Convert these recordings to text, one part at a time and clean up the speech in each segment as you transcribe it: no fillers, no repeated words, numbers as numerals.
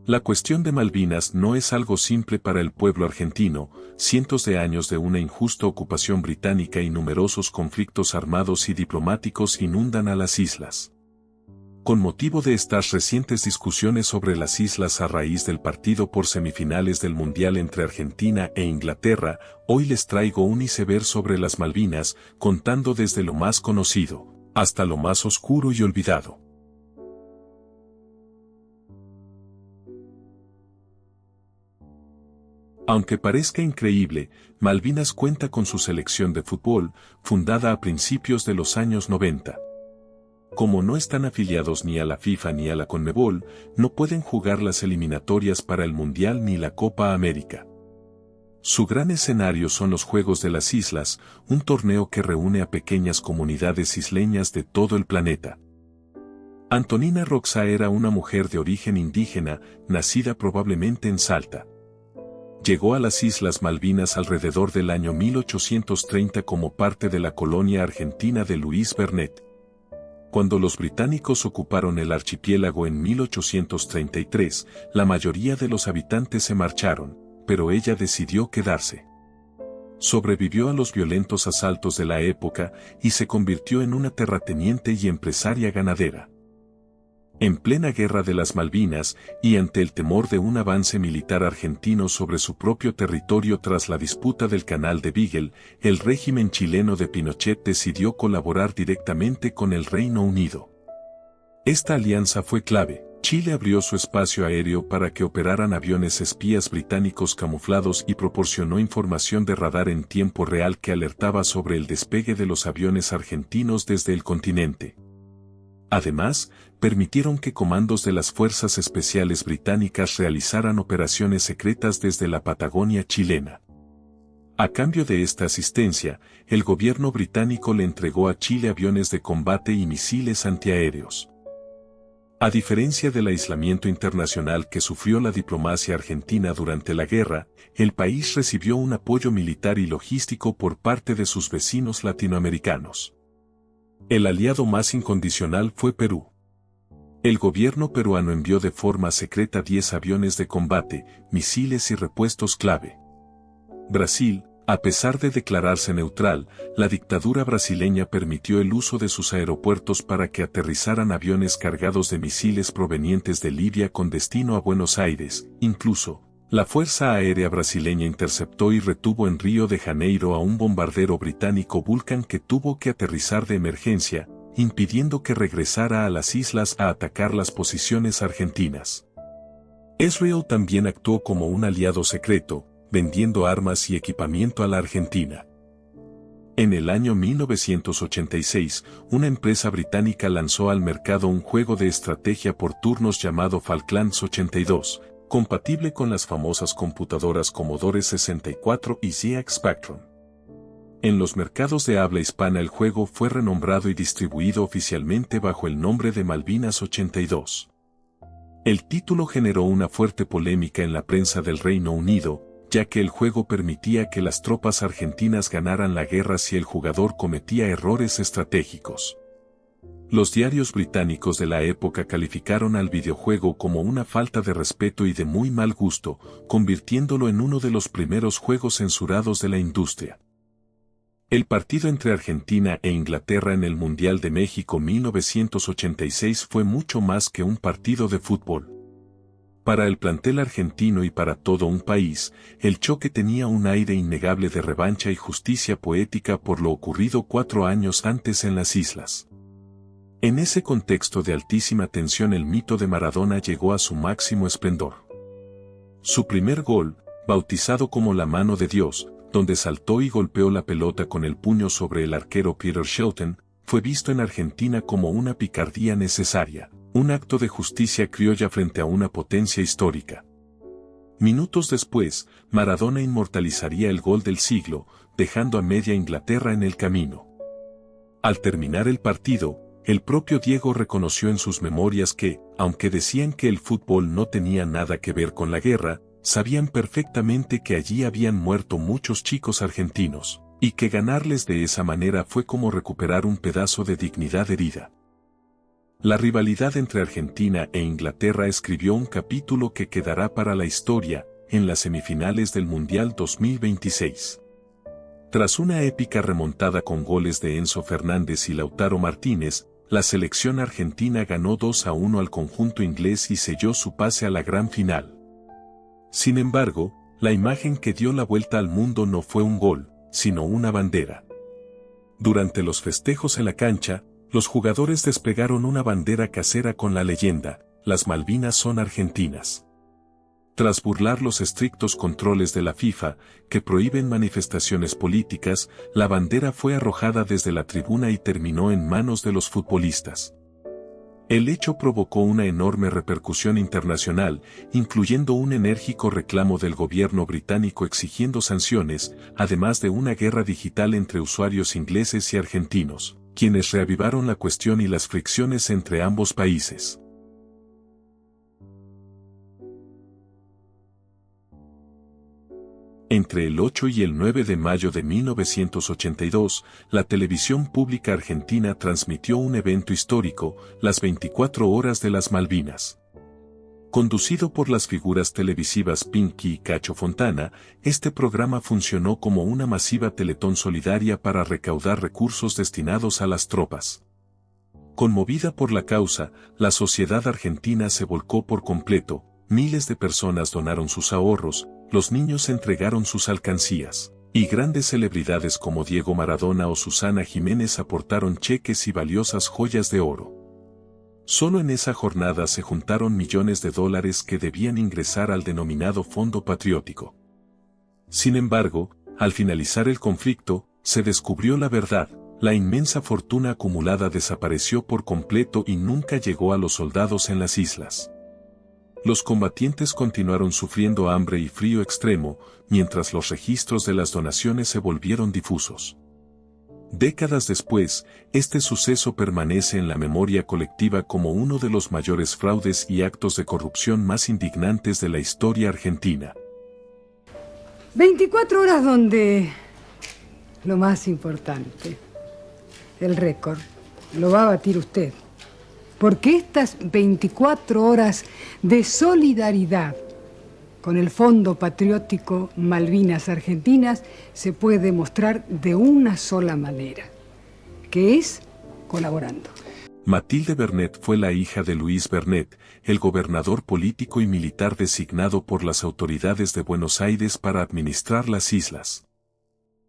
La cuestión de Malvinas no es algo simple para el pueblo argentino, cientos de años de una injusta ocupación británica y numerosos conflictos armados y diplomáticos inundan a las islas. Con motivo de estas recientes discusiones sobre las islas a raíz del partido por semifinales del Mundial entre Argentina e Inglaterra, hoy les traigo un iceberg sobre las Malvinas, contando desde lo más conocido, hasta lo más oscuro y olvidado. Aunque parezca increíble, Malvinas cuenta con su selección de fútbol, fundada a principios de los años 90. Como no están afiliados ni a la FIFA ni a la Conmebol, no pueden jugar las eliminatorias para el Mundial ni la Copa América. Su gran escenario son los Juegos de las Islas, un torneo que reúne a pequeñas comunidades isleñas de todo el planeta. Antonina Roxá era una mujer de origen indígena, nacida probablemente en Salta. Llegó a las Islas Malvinas alrededor del año 1830 como parte de la colonia argentina de Luis Bernet. Cuando los británicos ocuparon el archipiélago en 1833, la mayoría de los habitantes se marcharon, pero ella decidió quedarse. Sobrevivió a los violentos asaltos de la época y se convirtió en una terrateniente y empresaria ganadera. En plena guerra de las Malvinas, y ante el temor de un avance militar argentino sobre su propio territorio tras la disputa del Canal de Beagle, el régimen chileno de Pinochet decidió colaborar directamente con el Reino Unido. Esta alianza fue clave. Chile abrió su espacio aéreo para que operaran aviones espías británicos camuflados y proporcionó información de radar en tiempo real que alertaba sobre el despegue de los aviones argentinos desde el continente. Además, permitieron que comandos de las Fuerzas Especiales Británicas realizaran operaciones secretas desde la Patagonia chilena. A cambio de esta asistencia, el gobierno británico le entregó a Chile aviones de combate y misiles antiaéreos. A diferencia del aislamiento internacional que sufrió la diplomacia argentina durante la guerra, el país recibió un apoyo militar y logístico por parte de sus vecinos latinoamericanos. El aliado más incondicional fue Perú. El gobierno peruano envió de forma secreta 10 aviones de combate, misiles y repuestos clave. Brasil, a pesar de declararse neutral, la dictadura brasileña permitió el uso de sus aeropuertos para que aterrizaran aviones cargados de misiles provenientes de Libia con destino a Buenos Aires. Incluso, la Fuerza Aérea Brasileña interceptó y retuvo en Río de Janeiro a un bombardero británico Vulcan que tuvo que aterrizar de emergencia, impidiendo que regresara a las islas a atacar las posiciones argentinas. Israel también actuó como un aliado secreto, vendiendo armas y equipamiento a la Argentina. En el año 1986, una empresa británica lanzó al mercado un juego de estrategia por turnos llamado Falklands 82, compatible con las famosas computadoras Commodore 64 y ZX Spectrum. En los mercados de habla hispana el juego fue renombrado y distribuido oficialmente bajo el nombre de Malvinas 82. El título generó una fuerte polémica en la prensa del Reino Unido, ya que el juego permitía que las tropas argentinas ganaran la guerra si el jugador cometía errores estratégicos. Los diarios británicos de la época calificaron al videojuego como una falta de respeto y de muy mal gusto, convirtiéndolo en uno de los primeros juegos censurados de la industria. El partido entre Argentina e Inglaterra en el Mundial de México 1986 fue mucho más que un partido de fútbol. Para el plantel argentino y para todo un país, el choque tenía un aire innegable de revancha y justicia poética por lo ocurrido 4 años antes en las islas. En ese contexto de altísima tensión el mito de Maradona llegó a su máximo esplendor. Su primer gol, bautizado como la mano de Dios, donde saltó y golpeó la pelota con el puño sobre el arquero Peter Shilton, fue visto en Argentina como una picardía necesaria, un acto de justicia criolla frente a una potencia histórica. Minutos después, Maradona inmortalizaría el gol del siglo, dejando a media Inglaterra en el camino. Al terminar el partido, el propio Diego reconoció en sus memorias que, aunque decían que el fútbol no tenía nada que ver con la guerra, sabían perfectamente que allí habían muerto muchos chicos argentinos, y que ganarles de esa manera fue como recuperar un pedazo de dignidad herida. La rivalidad entre Argentina e Inglaterra escribió un capítulo que quedará para la historia, en las semifinales del Mundial 2026. Tras una épica remontada con goles de Enzo Fernández y Lautaro Martínez, la selección argentina ganó 2-1 al conjunto inglés y selló su pase a la gran final. Sin embargo, la imagen que dio la vuelta al mundo no fue un gol, sino una bandera. Durante los festejos en la cancha, los jugadores desplegaron una bandera casera con la leyenda: "Las Malvinas son argentinas". Tras burlar los estrictos controles de la FIFA, que prohíben manifestaciones políticas, la bandera fue arrojada desde la tribuna y terminó en manos de los futbolistas. El hecho provocó una enorme repercusión internacional, incluyendo un enérgico reclamo del gobierno británico exigiendo sanciones, además de una guerra digital entre usuarios ingleses y argentinos, quienes reavivaron la cuestión y las fricciones entre ambos países. Entre el 8 y el 9 de mayo de 1982, la televisión pública argentina transmitió un evento histórico, las 24 horas de las Malvinas. Conducido por las figuras televisivas Pinky y Cacho Fontana, este programa funcionó como una masiva teletón solidaria para recaudar recursos destinados a las tropas. Conmovida por la causa, la sociedad argentina se volcó por completo, miles de personas donaron sus ahorros, los niños entregaron sus alcancías, y grandes celebridades como Diego Maradona o Susana Jiménez aportaron cheques y valiosas joyas de oro. Solo en esa jornada se juntaron millones de dólares que debían ingresar al denominado Fondo Patriótico. Sin embargo, al finalizar el conflicto, se descubrió la verdad: la inmensa fortuna acumulada desapareció por completo y nunca llegó a los soldados en las islas. Los combatientes continuaron sufriendo hambre y frío extremo, mientras los registros de las donaciones se volvieron difusos. Décadas después, este suceso permanece en la memoria colectiva como uno de los mayores fraudes y actos de corrupción más indignantes de la historia argentina. 24 horas donde lo más importante, el récord, lo va a batir usted. Porque estas 24 horas de solidaridad con el Fondo Patriótico Malvinas Argentinas se puede demostrar de una sola manera, que es colaborando. Matilde Bernet fue la hija de Luis Bernet, el gobernador político y militar designado por las autoridades de Buenos Aires para administrar las islas.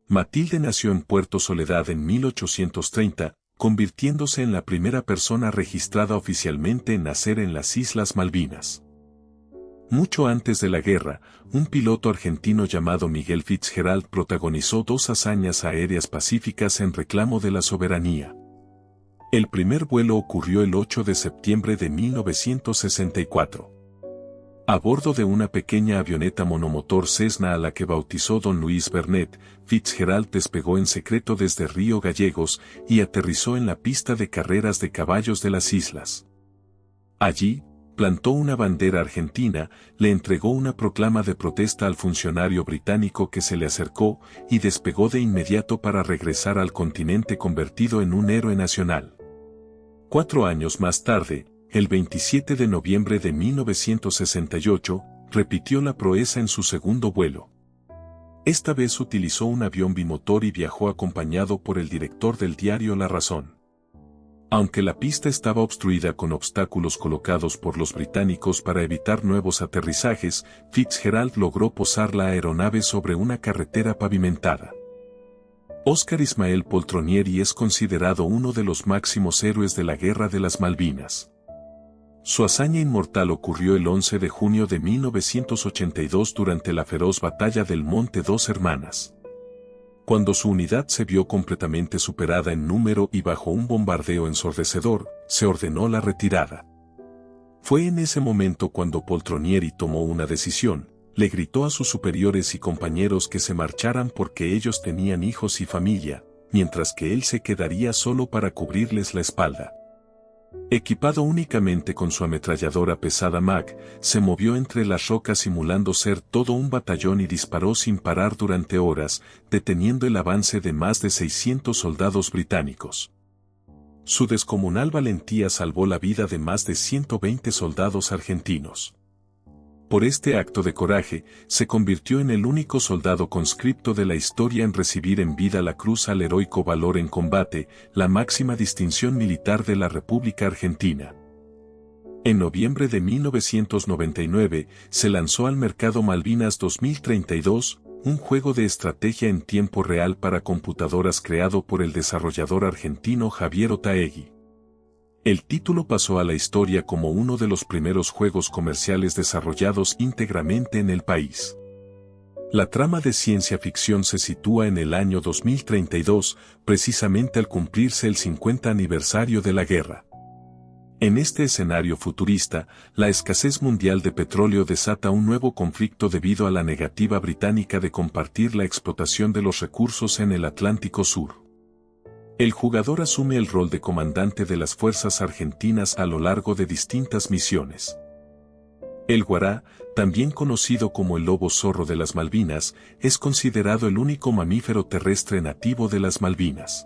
Matilde nació en Puerto Soledad en 1830, convirtiéndose en la primera persona registrada oficialmente en nacer en las Islas Malvinas. Mucho antes de la guerra, un piloto argentino llamado Miguel Fitzgerald protagonizó 2 hazañas aéreas pacíficas en reclamo de la soberanía. El primer vuelo ocurrió el 8 de septiembre de 1964. A bordo de una pequeña avioneta monomotor Cessna a la que bautizó don Luis Bernet, Fitzgerald despegó en secreto desde Río Gallegos y aterrizó en la pista de carreras de caballos de las islas. Allí, plantó una bandera argentina, le entregó una proclama de protesta al funcionario británico que se le acercó y despegó de inmediato para regresar al continente convertido en un héroe nacional. 4 años más tarde, el 27 de noviembre de 1968, repitió la proeza en su segundo vuelo. Esta vez utilizó un avión bimotor y viajó acompañado por el director del diario La Razón. Aunque la pista estaba obstruida con obstáculos colocados por los británicos para evitar nuevos aterrizajes, Fitzgerald logró posar la aeronave sobre una carretera pavimentada. Óscar Ismael Poltronieri es considerado uno de los máximos héroes de la Guerra de las Malvinas. Su hazaña inmortal ocurrió el 11 de junio de 1982 durante la feroz batalla del Monte Dos Hermanas. Cuando su unidad se vio completamente superada en número y bajo un bombardeo ensordecedor, se ordenó la retirada. Fue en ese momento cuando Poltronieri tomó una decisión: le gritó a sus superiores y compañeros que se marcharan porque ellos tenían hijos y familia, mientras que él se quedaría solo para cubrirles la espalda. Equipado únicamente con su ametralladora pesada Mac, se movió entre las rocas simulando ser todo un batallón y disparó sin parar durante horas, deteniendo el avance de más de 600 soldados británicos. Su descomunal valentía salvó la vida de más de 120 soldados argentinos. Por este acto de coraje, se convirtió en el único soldado conscripto de la historia en recibir en vida la Cruz al Heroico Valor en Combate, la máxima distinción militar de la República Argentina. En noviembre de 1999, se lanzó al mercado Malvinas 2032, un juego de estrategia en tiempo real para computadoras creado por el desarrollador argentino Javier Otaegui. El título pasó a la historia como uno de los primeros juegos comerciales desarrollados íntegramente en el país. La trama de ciencia ficción se sitúa en el año 2032, precisamente al cumplirse el 50 aniversario de la guerra. En este escenario futurista, la escasez mundial de petróleo desata un nuevo conflicto debido a la negativa británica de compartir la explotación de los recursos en el Atlántico Sur. El jugador asume el rol de comandante de las fuerzas argentinas a lo largo de distintas misiones. El guará, también conocido como el lobo zorro de las Malvinas, es considerado el único mamífero terrestre nativo de las Malvinas.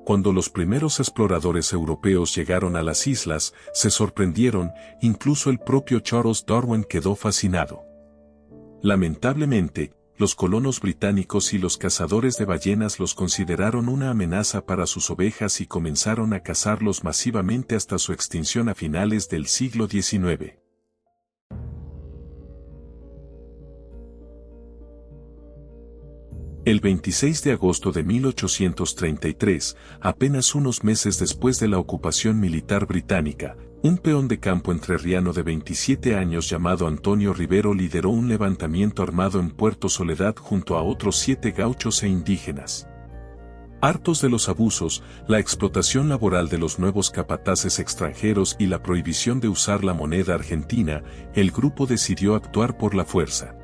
Cuando los primeros exploradores europeos llegaron a las islas, se sorprendieron, incluso el propio Charles Darwin quedó fascinado. Lamentablemente, los colonos británicos y los cazadores de ballenas los consideraron una amenaza para sus ovejas y comenzaron a cazarlos masivamente hasta su extinción a finales del siglo XIX. El 26 de agosto de 1833, apenas unos meses después de la ocupación militar británica, un peón de campo entrerriano de 27 años llamado Antonio Rivero lideró un levantamiento armado en Puerto Soledad junto a otros 7 gauchos e indígenas. Hartos de los abusos, la explotación laboral de los nuevos capataces extranjeros y la prohibición de usar la moneda argentina, el grupo decidió actuar por la fuerza.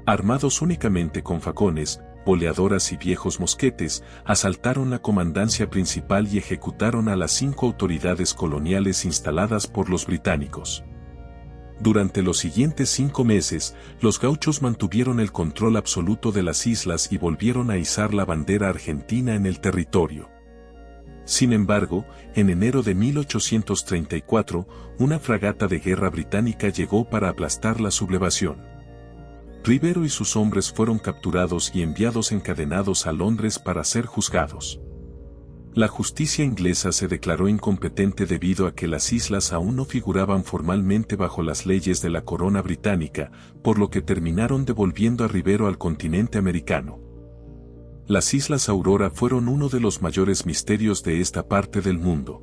Armados únicamente con facones, boleadoras y viejos mosquetes, asaltaron la comandancia principal y ejecutaron a las 5 autoridades coloniales instaladas por los británicos. Durante los siguientes 5 meses, los gauchos mantuvieron el control absoluto de las islas y volvieron a izar la bandera argentina en el territorio. Sin embargo, en enero de 1834, una fragata de guerra británica llegó para aplastar la sublevación. Rivero y sus hombres fueron capturados y enviados encadenados a Londres para ser juzgados. La justicia inglesa se declaró incompetente debido a que las islas aún no figuraban formalmente bajo las leyes de la corona británica, por lo que terminaron devolviendo a Rivero al continente americano. Las Islas Aurora fueron uno de los mayores misterios de esta parte del mundo.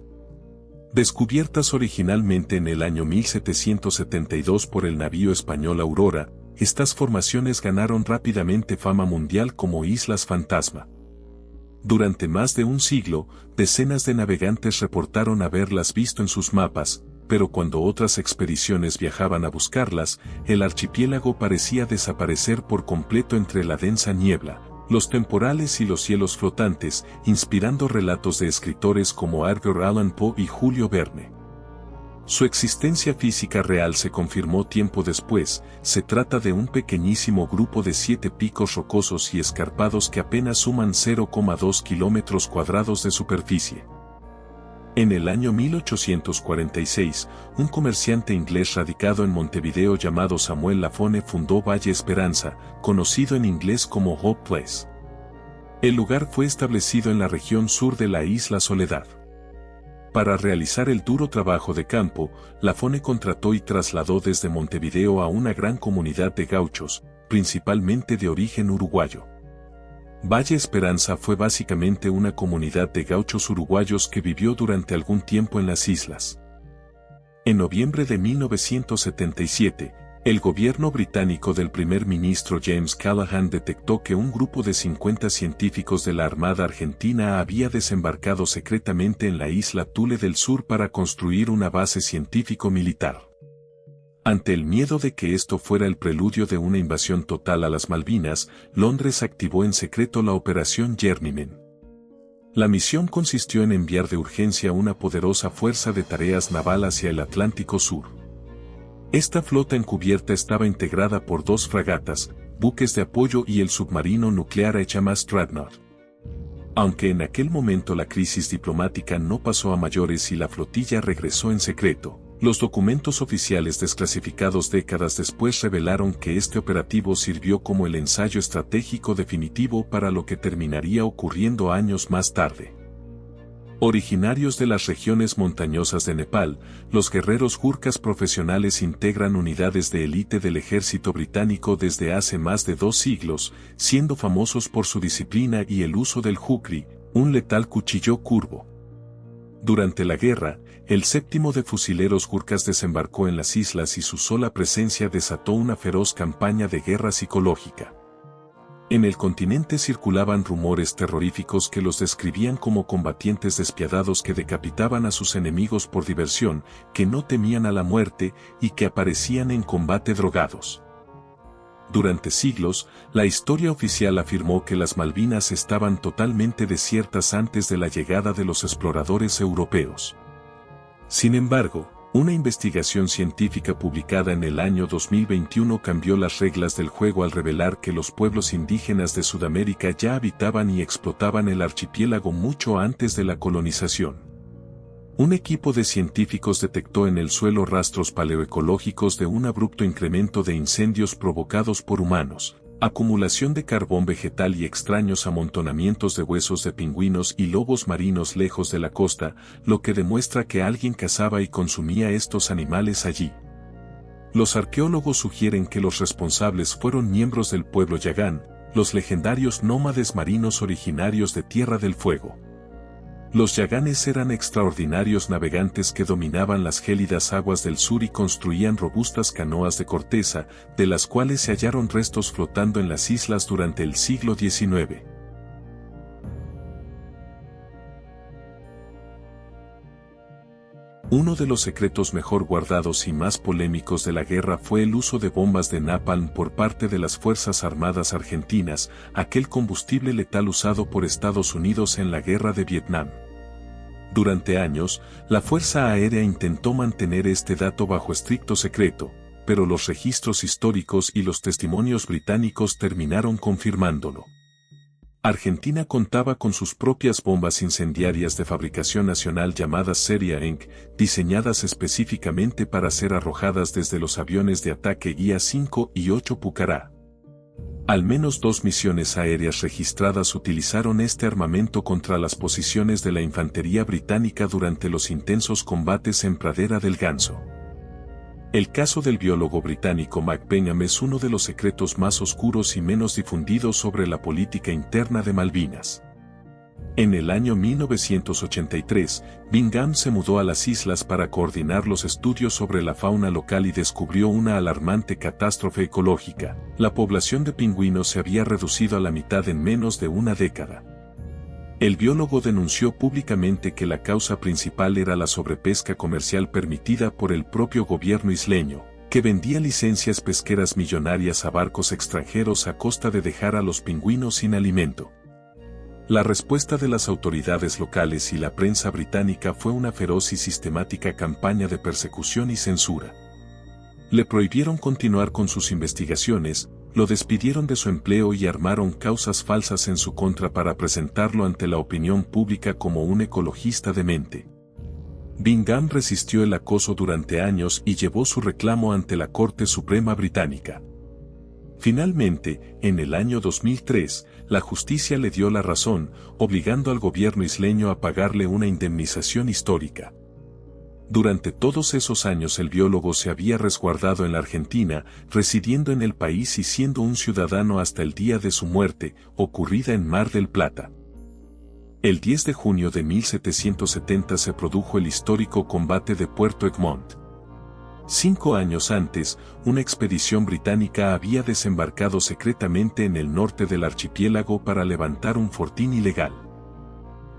Descubiertas originalmente en el año 1772 por el navío español Aurora, estas formaciones ganaron rápidamente fama mundial como Islas Fantasma. Durante más de un siglo, decenas de navegantes reportaron haberlas visto en sus mapas, pero cuando otras expediciones viajaban a buscarlas, el archipiélago parecía desaparecer por completo entre la densa niebla, los temporales y los cielos flotantes, inspirando relatos de escritores como Edgar Allan Poe y Julio Verne. Su existencia física real se confirmó tiempo después, se trata de un pequeñísimo grupo de 7 picos rocosos y escarpados que apenas suman 0,2 kilómetros cuadrados de superficie. En el año 1846, un comerciante inglés radicado en Montevideo llamado Samuel Lafone fundó Valle Esperanza, conocido en inglés como Hope Place. El lugar fue establecido en la región sur de la isla Soledad. Para realizar el duro trabajo de campo, Lafone contrató y trasladó desde Montevideo a una gran comunidad de gauchos, principalmente de origen uruguayo. Valle Esperanza fue básicamente una comunidad de gauchos uruguayos que vivió durante algún tiempo en las islas. En noviembre de 1977, el gobierno británico del primer ministro James Callaghan detectó que un grupo de 50 científicos de la Armada Argentina había desembarcado secretamente en la isla Thule del Sur para construir una base científico-militar. Ante el miedo de que esto fuera el preludio de una invasión total a las Malvinas, Londres activó en secreto la Operación Journeyman. La misión consistió en enviar de urgencia una poderosa fuerza de tareas naval hacia el Atlántico Sur. Esta flota encubierta estaba integrada por 2 fragatas, buques de apoyo y el submarino nuclear HMAS Dreadnought. Aunque en aquel momento la crisis diplomática no pasó a mayores y la flotilla regresó en secreto, los documentos oficiales desclasificados décadas después revelaron que este operativo sirvió como el ensayo estratégico definitivo para lo que terminaría ocurriendo años más tarde. Originarios de las regiones montañosas de Nepal, los guerreros gurkhas profesionales integran unidades de élite del ejército británico desde hace más de 2 siglos, siendo famosos por su disciplina y el uso del jukri, un letal cuchillo curvo. Durante la guerra, el 7º de fusileros gurkhas desembarcó en las islas y su sola presencia desató una feroz campaña de guerra psicológica. En el continente circulaban rumores terroríficos que los describían como combatientes despiadados que decapitaban a sus enemigos por diversión, que no temían a la muerte y que aparecían en combate drogados. Durante siglos, la historia oficial afirmó que las Malvinas estaban totalmente desiertas antes de la llegada de los exploradores europeos. Sin embargo, una investigación científica publicada en el año 2021 cambió las reglas del juego al revelar que los pueblos indígenas de Sudamérica ya habitaban y explotaban el archipiélago mucho antes de la colonización. Un equipo de científicos detectó en el suelo rastros paleoecológicos de un abrupto incremento de incendios provocados por humanos, acumulación de carbón vegetal y extraños amontonamientos de huesos de pingüinos y lobos marinos lejos de la costa, lo que demuestra que alguien cazaba y consumía estos animales allí. Los arqueólogos sugieren que los responsables fueron miembros del pueblo Yagán, los legendarios nómades marinos originarios de Tierra del Fuego. Los yaganes eran extraordinarios navegantes que dominaban las gélidas aguas del sur y construían robustas canoas de corteza, de las cuales se hallaron restos flotando en las islas durante el siglo XIX. Uno de los secretos mejor guardados y más polémicos de la guerra fue el uso de bombas de napalm por parte de las Fuerzas Armadas Argentinas, aquel combustible letal usado por Estados Unidos en la Guerra de Vietnam. Durante años, la Fuerza Aérea intentó mantener este dato bajo estricto secreto, pero los registros históricos y los testimonios británicos terminaron confirmándolo. Argentina contaba con sus propias bombas incendiarias de fabricación nacional llamadas Serie Inc., diseñadas específicamente para ser arrojadas desde los aviones de ataque IA-5 y 8 Pucará. Al menos 2 misiones aéreas registradas utilizaron este armamento contra las posiciones de la infantería británica durante los intensos combates en Pradera del Ganso. El caso del biólogo británico Mac Bingham es uno de los secretos más oscuros y menos difundidos sobre la política interna de Malvinas. En el año 1983, Bingham se mudó a las islas para coordinar los estudios sobre la fauna local y descubrió una alarmante catástrofe ecológica. La población de pingüinos se había reducido a la mitad en menos de una década. El biólogo denunció públicamente que la causa principal era la sobrepesca comercial permitida por el propio gobierno isleño, que vendía licencias pesqueras millonarias a barcos extranjeros a costa de dejar a los pingüinos sin alimento. La respuesta de las autoridades locales y la prensa británica fue una feroz y sistemática campaña de persecución y censura. Le prohibieron continuar con sus investigaciones, lo despidieron de su empleo y armaron causas falsas en su contra para presentarlo ante la opinión pública como un ecologista demente. Bingham resistió el acoso durante años y llevó su reclamo ante la Corte Suprema Británica. Finalmente, en el año 2003, la justicia le dio la razón, obligando al gobierno isleño a pagarle una indemnización histórica. Durante todos esos años el biólogo se había resguardado en la Argentina, residiendo en el país y siendo un ciudadano hasta el día de su muerte, ocurrida en Mar del Plata. El 10 de junio de 1770 se produjo el histórico combate de Puerto Egmont. 5 años antes, una expedición británica había desembarcado secretamente en el norte del archipiélago para levantar un fortín ilegal.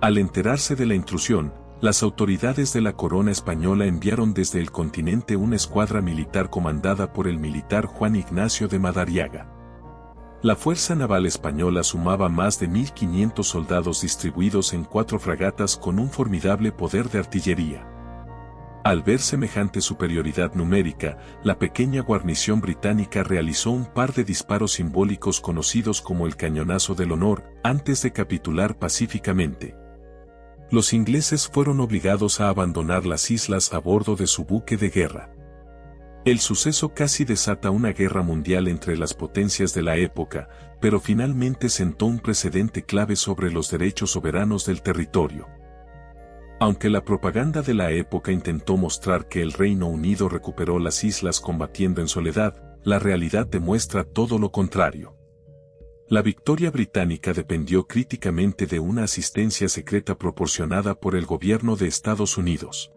Al enterarse de la intrusión, las autoridades de la corona española enviaron desde el continente una escuadra militar comandada por el militar Juan Ignacio de Madariaga. La Fuerza Naval Española sumaba más de 1.500 soldados distribuidos en 4 fragatas con un formidable poder de artillería. Al ver semejante superioridad numérica, la pequeña guarnición británica realizó un par de disparos simbólicos conocidos como el Cañonazo del Honor, antes de capitular pacíficamente. Los ingleses fueron obligados a abandonar las islas a bordo de su buque de guerra. El suceso casi desata una guerra mundial entre las potencias de la época, pero finalmente sentó un precedente clave sobre los derechos soberanos del territorio. Aunque la propaganda de la época intentó mostrar que el Reino Unido recuperó las islas combatiendo en soledad, la realidad demuestra todo lo contrario. La victoria británica dependió críticamente de una asistencia secreta proporcionada por el gobierno de Estados Unidos.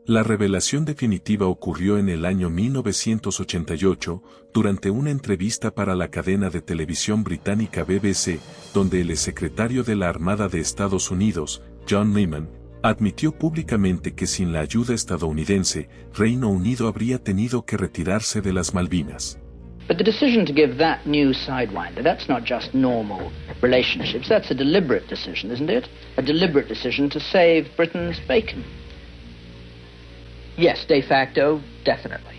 La revelación definitiva ocurrió en el año 1988, durante una entrevista para la cadena de televisión británica BBC, donde el exsecretario de la Armada de Estados Unidos, John Lehman, admitió públicamente que sin la ayuda estadounidense, Reino Unido habría tenido que retirarse de las Malvinas. But the decision to give that new Sidewinder, that's not just normal relationships, that's a deliberate decision, isn't it? A deliberate decision to save Britain's bacon. Yes, de facto, definitely.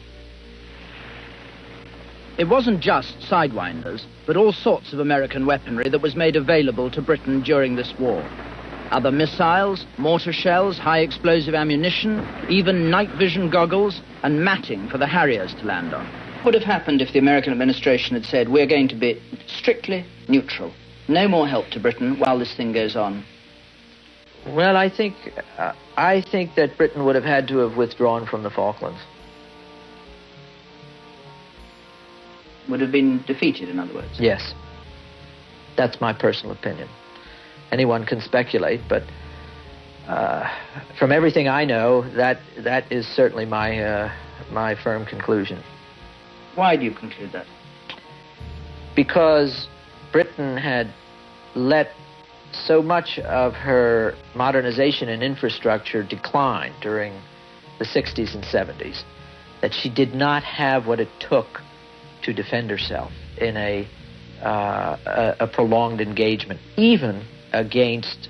It wasn't just Sidewinders, but all sorts of American weaponry that was made available to Britain during this war. Other missiles, mortar shells, high explosive ammunition, even night vision goggles, and matting for the Harriers to land on. What would have happened if the American administration had said, we're going to be strictly neutral, no more help to Britain while this thing goes on? Well, I think that Britain would have had to have withdrawn from the Falklands. Would have been defeated, in other words? Yes. That's my personal opinion. Anyone can speculate, but from everything I know, that is certainly my firm conclusion. Why do you conclude that? Because Britain had let so much of her modernization and infrastructure decline during the 60s and 70s that she did not have what it took to defend herself in a prolonged engagement, even against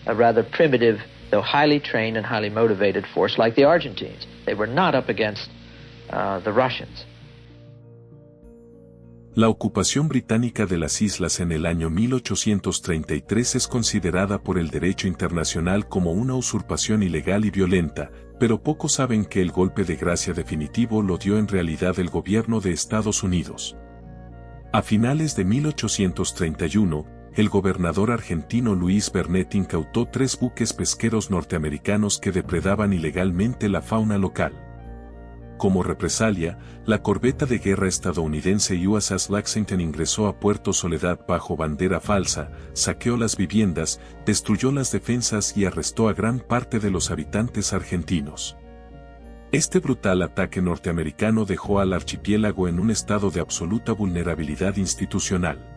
a rather primitive, though highly trained and highly motivated force like the Argentines. They were not up against the Russians. La ocupación británica de las islas en el año 1833 es considerada por el derecho internacional como una usurpación ilegal y violenta, pero pocos saben que el golpe de gracia definitivo lo dio en realidad el gobierno de Estados Unidos. A finales de 1831, el gobernador argentino Luis Bernet incautó 3 buques pesqueros norteamericanos que depredaban ilegalmente la fauna local. Como represalia, la corbeta de guerra estadounidense USS Lexington ingresó a Puerto Soledad bajo bandera falsa, saqueó las viviendas, destruyó las defensas y arrestó a gran parte de los habitantes argentinos. Este brutal ataque norteamericano dejó al archipiélago en un estado de absoluta vulnerabilidad institucional.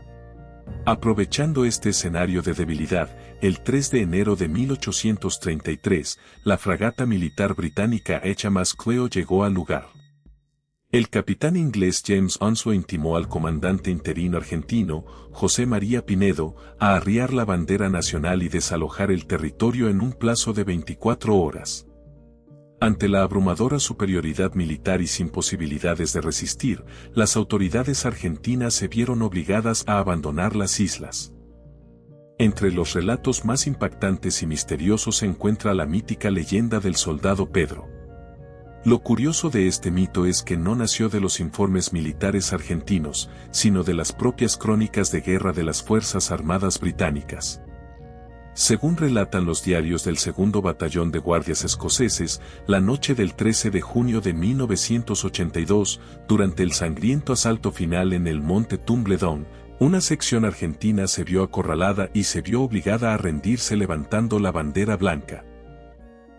Aprovechando este escenario de debilidad, el 3 de enero de 1833, la fragata militar británica HMS Cleo llegó al lugar. El capitán inglés James Onslow intimó al comandante interino argentino, José María Pinedo, a arriar la bandera nacional y desalojar el territorio en un plazo de 24 horas. Ante la abrumadora superioridad militar y sin posibilidades de resistir, las autoridades argentinas se vieron obligadas a abandonar las islas. Entre los relatos más impactantes y misteriosos se encuentra la mítica leyenda del soldado Pedro. Lo curioso de este mito es que no nació de los informes militares argentinos, sino de las propias crónicas de guerra de las Fuerzas Armadas británicas. Según relatan los diarios del 2º Batallón de Guardias Escoceses, la noche del 13 de junio de 1982, durante el sangriento asalto final en el monte Tumbledown, una sección argentina se vio acorralada y se vio obligada a rendirse levantando la bandera blanca.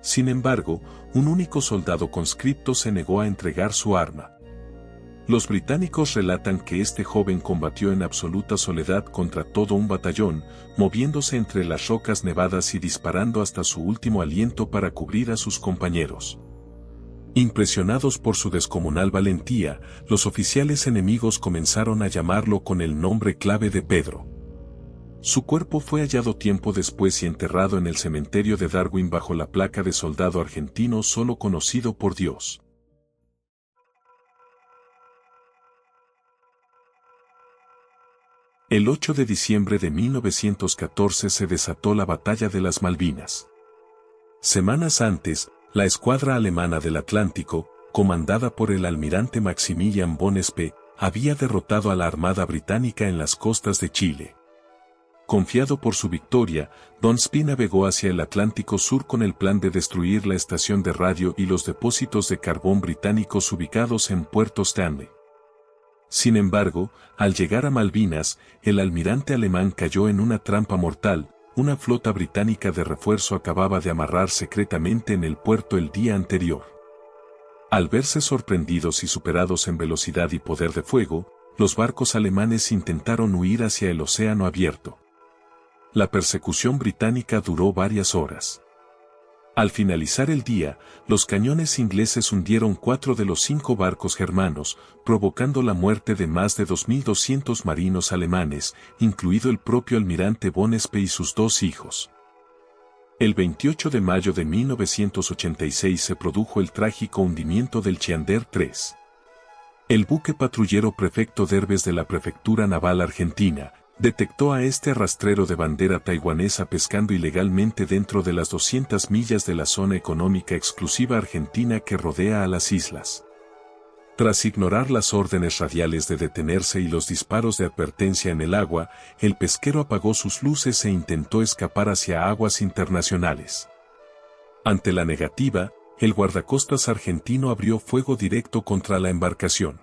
Sin embargo, un único soldado conscripto se negó a entregar su arma. Los británicos relatan que este joven combatió en absoluta soledad contra todo un batallón, moviéndose entre las rocas nevadas y disparando hasta su último aliento para cubrir a sus compañeros. Impresionados por su descomunal valentía, los oficiales enemigos comenzaron a llamarlo con el nombre clave de Pedro. Su cuerpo fue hallado tiempo después y enterrado en el cementerio de Darwin bajo la placa de soldado argentino solo conocido por Dios. El 8 de diciembre de 1914 se desató la Batalla de las Malvinas. Semanas antes, la escuadra alemana del Atlántico, comandada por el almirante Maximilian von Spee, había derrotado a la Armada Británica en las costas de Chile. Confiado por su victoria, von Spee navegó hacia el Atlántico Sur con el plan de destruir la estación de radio y los depósitos de carbón británicos ubicados en Puerto Stanley. Sin embargo, al llegar a Malvinas, el almirante alemán cayó en una trampa mortal. Una flota británica de refuerzo acababa de amarrar secretamente en el puerto el día anterior. Al verse sorprendidos y superados en velocidad y poder de fuego, los barcos alemanes intentaron huir hacia el océano abierto. La persecución británica duró varias horas. Al finalizar el día, los cañones ingleses hundieron 4 de los 5 barcos germanos, provocando la muerte de más de 2.200 marinos alemanes, incluido el propio almirante von Spee y sus 2 hijos. El 28 de mayo de 1986 se produjo el trágico hundimiento del Chiander III. El buque patrullero Prefecto Derbez de la Prefectura Naval Argentina, detectó a este rastrero de bandera taiwanesa pescando ilegalmente dentro de las 200 millas de la zona económica exclusiva argentina que rodea a las islas. Tras ignorar las órdenes radiales de detenerse y los disparos de advertencia en el agua, el pesquero apagó sus luces e intentó escapar hacia aguas internacionales. Ante la negativa, el guardacostas argentino abrió fuego directo contra la embarcación.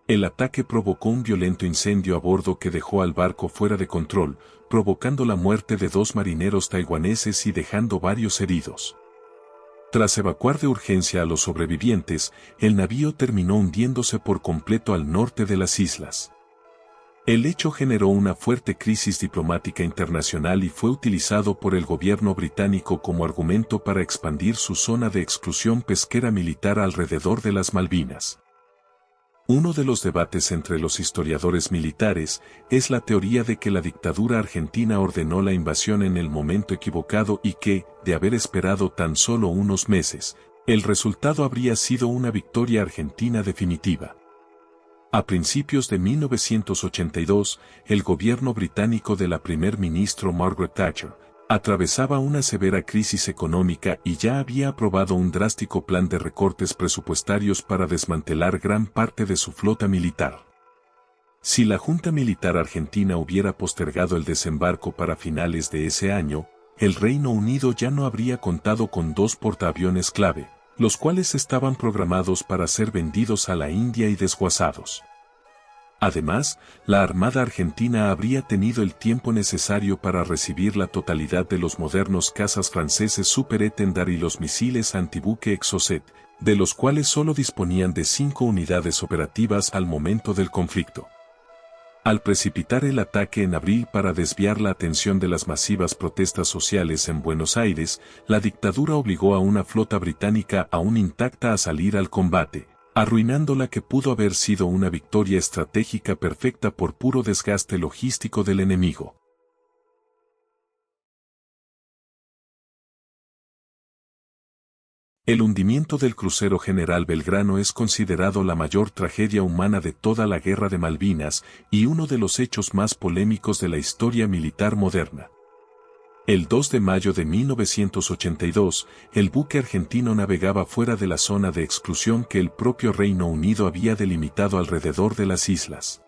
El ataque provocó un violento incendio a bordo que dejó al barco fuera de control, provocando la muerte de 2 marineros taiwaneses y dejando varios heridos. Tras evacuar de urgencia a los sobrevivientes, el navío terminó hundiéndose por completo al norte de las islas. El hecho generó una fuerte crisis diplomática internacional y fue utilizado por el gobierno británico como argumento para expandir su zona de exclusión pesquera militar alrededor de las Malvinas. Uno de los debates entre los historiadores militares es la teoría de que la dictadura argentina ordenó la invasión en el momento equivocado y que, de haber esperado tan solo unos meses, el resultado habría sido una victoria argentina definitiva. A principios de 1982, el gobierno británico de la primer ministro Margaret Thatcher atravesaba una severa crisis económica y ya había aprobado un drástico plan de recortes presupuestarios para desmantelar gran parte de su flota militar. Si la Junta Militar Argentina hubiera postergado el desembarco para finales de ese año, el Reino Unido ya no habría contado con 2 portaaviones clave, los cuales estaban programados para ser vendidos a la India y desguazados. Además, la Armada Argentina habría tenido el tiempo necesario para recibir la totalidad de los modernos cazas franceses Super Étendard y los misiles antibuque Exocet, de los cuales solo disponían de 5 unidades operativas al momento del conflicto. Al precipitar el ataque en abril para desviar la atención de las masivas protestas sociales en Buenos Aires, la dictadura obligó a una flota británica aún intacta a salir al combate, arruinando la que pudo haber sido una victoria estratégica perfecta por puro desgaste logístico del enemigo. El hundimiento del crucero General Belgrano es considerado la mayor tragedia humana de toda la Guerra de Malvinas y uno de los hechos más polémicos de la historia militar moderna. El 2 de mayo de 1982, el buque argentino navegaba fuera de la zona de exclusión que el propio Reino Unido había delimitado alrededor de las islas.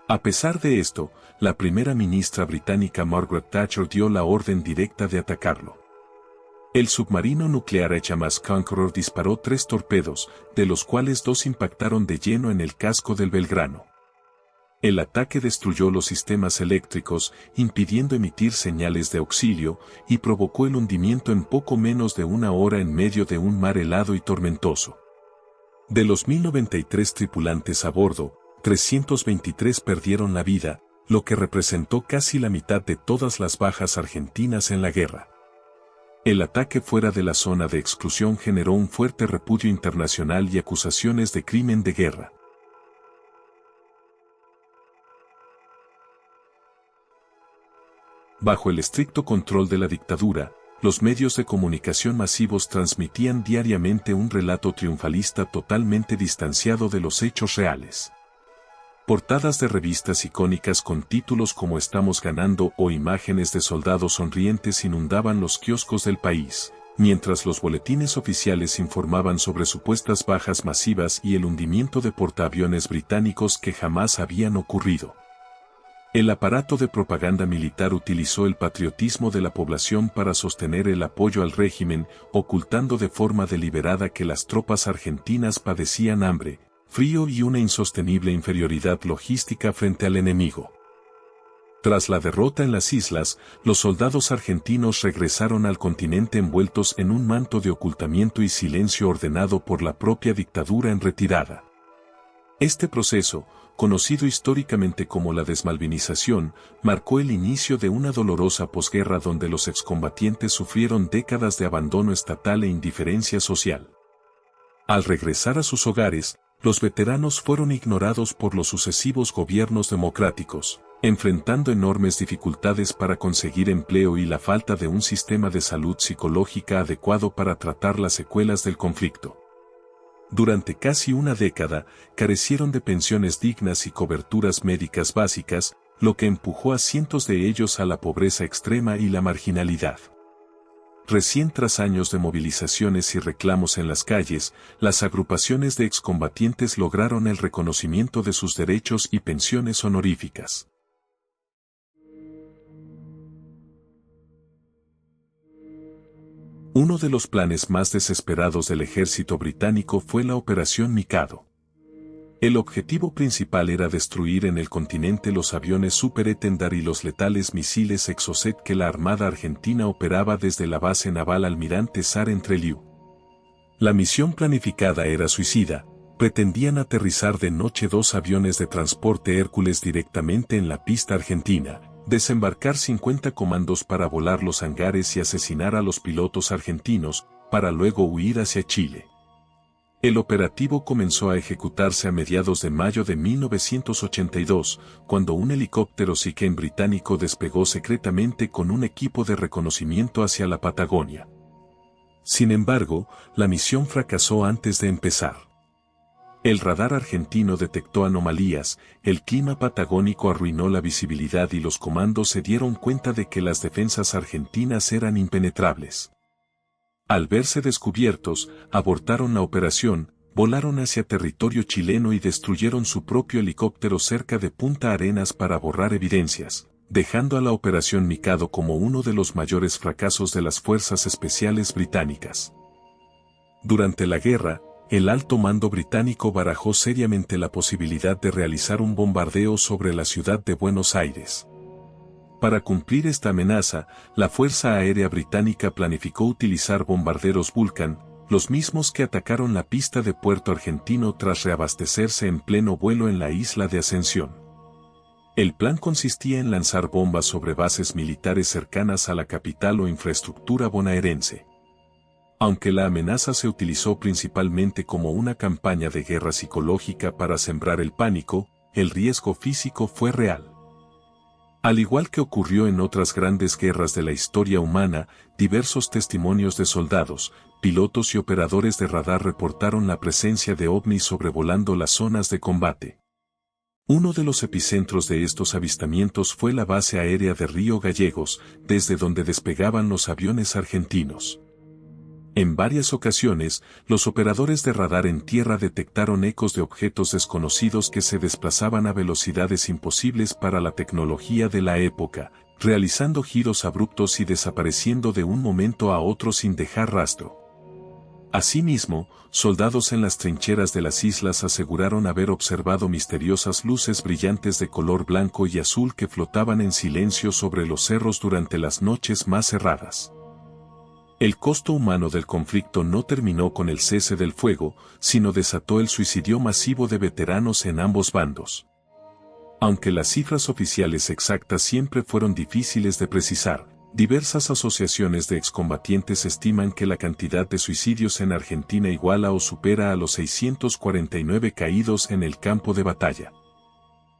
A pesar de esto, la primera ministra británica Margaret Thatcher dio la orden directa de atacarlo. El submarino nuclear HMAS Conqueror disparó 3 torpedos, de los cuales 2 impactaron de lleno en el casco del Belgrano. El ataque destruyó los sistemas eléctricos, impidiendo emitir señales de auxilio, y provocó el hundimiento en poco menos de una hora en medio de un mar helado y tormentoso. De los 1093 tripulantes a bordo, 323 perdieron la vida, lo que representó casi la mitad de todas las bajas argentinas en la guerra. El ataque fuera de la zona de exclusión generó un fuerte repudio internacional y acusaciones de crimen de guerra. Bajo el estricto control de la dictadura, los medios de comunicación masivos transmitían diariamente un relato triunfalista totalmente distanciado de los hechos reales. Portadas de revistas icónicas con títulos como Estamos ganando o imágenes de soldados sonrientes inundaban los kioscos del país, mientras los boletines oficiales informaban sobre supuestas bajas masivas y el hundimiento de portaaviones británicos que jamás habían ocurrido. El aparato de propaganda militar utilizó el patriotismo de la población para sostener el apoyo al régimen, ocultando de forma deliberada que las tropas argentinas padecían hambre, frío y una insostenible inferioridad logística frente al enemigo. Tras la derrota en las islas, los soldados argentinos regresaron al continente envueltos en un manto de ocultamiento y silencio ordenado por la propia dictadura en retirada. Este proceso, conocido históricamente como la desmalvinización, marcó el inicio de una dolorosa posguerra donde los excombatientes sufrieron décadas de abandono estatal e indiferencia social. Al regresar a sus hogares, los veteranos fueron ignorados por los sucesivos gobiernos democráticos, enfrentando enormes dificultades para conseguir empleo y la falta de un sistema de salud psicológica adecuado para tratar las secuelas del conflicto. Durante casi una década, carecieron de pensiones dignas y coberturas médicas básicas, lo que empujó a cientos de ellos a la pobreza extrema y la marginalidad. Recién tras años de movilizaciones y reclamos en las calles, las agrupaciones de excombatientes lograron el reconocimiento de sus derechos y pensiones honoríficas. Uno de los planes más desesperados del ejército británico fue la Operación Mikado. El objetivo principal era destruir en el continente los aviones Super Étendard y los letales misiles Exocet que la Armada Argentina operaba desde la base naval Almirante Sar en Trelew. La misión planificada era suicida, pretendían aterrizar de noche 2 aviones de transporte Hércules directamente en la pista argentina, desembarcar 50 comandos para volar los hangares y asesinar a los pilotos argentinos, para luego huir hacia Chile. El operativo comenzó a ejecutarse a mediados de mayo de 1982, cuando un helicóptero Seaken británico despegó secretamente con un equipo de reconocimiento hacia la Patagonia. Sin embargo, la misión fracasó antes de empezar. El radar argentino detectó anomalías, el clima patagónico arruinó la visibilidad y los comandos se dieron cuenta de que las defensas argentinas eran impenetrables. Al verse descubiertos, abortaron la operación, volaron hacia territorio chileno y destruyeron su propio helicóptero cerca de Punta Arenas para borrar evidencias, dejando a la Operación Mikado como uno de los mayores fracasos de las fuerzas especiales británicas. Durante la guerra, el alto mando británico barajó seriamente la posibilidad de realizar un bombardeo sobre la ciudad de Buenos Aires. Para cumplir esta amenaza, la Fuerza Aérea Británica planificó utilizar bombarderos Vulcan, los mismos que atacaron la pista de Puerto Argentino tras reabastecerse en pleno vuelo en la isla de Ascensión. El plan consistía en lanzar bombas sobre bases militares cercanas a la capital o infraestructura bonaerense. Aunque la amenaza se utilizó principalmente como una campaña de guerra psicológica para sembrar el pánico, el riesgo físico fue real. Al igual que ocurrió en otras grandes guerras de la historia humana, diversos testimonios de soldados, pilotos y operadores de radar reportaron la presencia de ovnis sobrevolando las zonas de combate. Uno de los epicentros de estos avistamientos fue la base aérea de Río Gallegos, desde donde despegaban los aviones argentinos. En varias ocasiones, los operadores de radar en tierra detectaron ecos de objetos desconocidos que se desplazaban a velocidades imposibles para la tecnología de la época, realizando giros abruptos y desapareciendo de un momento a otro sin dejar rastro. Asimismo, soldados en las trincheras de las islas aseguraron haber observado misteriosas luces brillantes de color blanco y azul que flotaban en silencio sobre los cerros durante las noches más cerradas. El costo humano del conflicto no terminó con el cese del fuego, sino desató el suicidio masivo de veteranos en ambos bandos. Aunque las cifras oficiales exactas siempre fueron difíciles de precisar, diversas asociaciones de excombatientes estiman que la cantidad de suicidios en Argentina iguala o supera a los 649 caídos en el campo de batalla.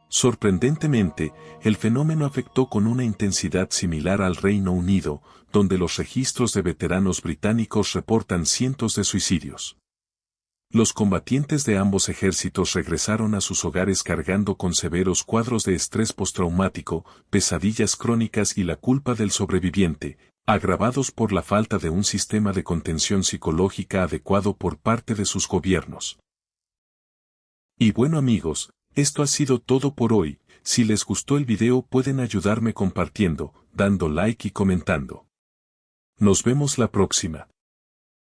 Sorprendentemente, el fenómeno afectó con una intensidad similar al Reino Unido, donde los registros de veteranos británicos reportan cientos de suicidios. Los combatientes de ambos ejércitos regresaron a sus hogares cargando con severos cuadros de estrés postraumático, pesadillas crónicas y la culpa del sobreviviente, agravados por la falta de un sistema de contención psicológica adecuado por parte de sus gobiernos. Y bueno amigos, esto ha sido todo por hoy. Si les gustó el video pueden ayudarme compartiendo, dando like y comentando. Nos vemos la próxima.